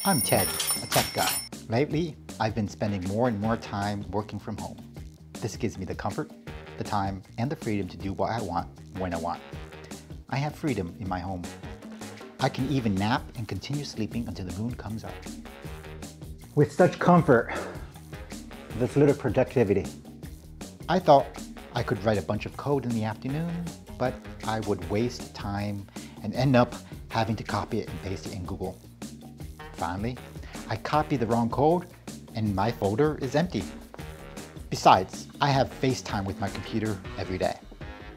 I'm Ted, a tech guy. Lately, I've been spending more and more time working from home. This gives me the comfort, the time, and the freedom to do what I want when I want. I have freedom in my home. I can even nap and continue sleeping until the moon comes up. With such comfort, this little productivity. I thought I could write a bunch of code in the afternoon, but I would waste time and end up having to copy it and paste it in Google. Finally, I copied the wrong code and my folder is empty. Besides, I have FaceTime with my computer every day.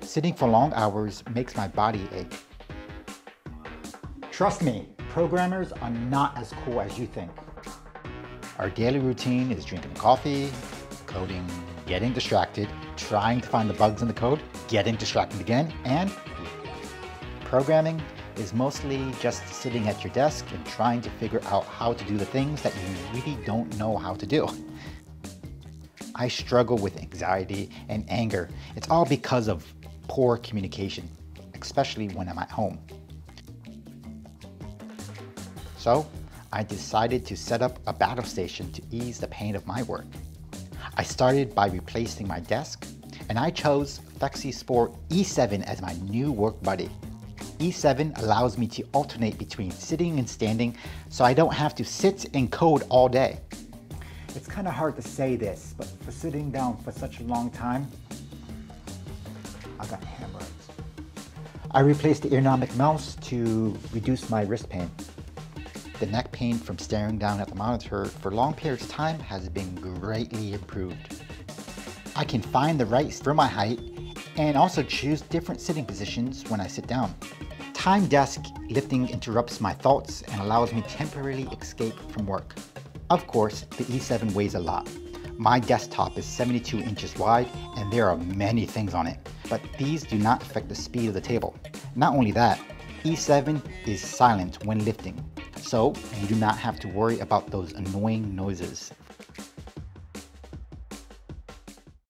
Sitting for long hours makes my body ache. Trust me, programmers are not as cool as you think. Our daily routine is drinking coffee, coding, getting distracted, trying to find the bugs in the code, getting distracted again, and programming is mostly just sitting at your desk and trying to figure out how to do the things that you really don't know how to do. I struggle with anxiety and anger. It's all because of poor communication, especially when I'm at home. So I decided to set up a battle station to ease the pain of my work. I started by replacing my desk, and I chose FlexiSpot E7 as my new work buddy. E7 allows me to alternate between sitting and standing so I don't have to sit and code all day. It's kind of hard to say this, but for sitting down for such a long time, I got hemorrhoids. I replaced the ergonomic mouse to reduce my wrist pain. The neck pain from staring down at the monitor for long periods of time has been greatly improved. I can find the right for my height and also choose different sitting positions when I sit down. Time desk lifting interrupts my thoughts and allows me to temporarily escape from work. Of course, the E7 weighs a lot. My desktop is 72 inches wide and there are many things on it, but these do not affect the speed of the table. Not only that, E7 is silent when lifting, so you do not have to worry about those annoying noises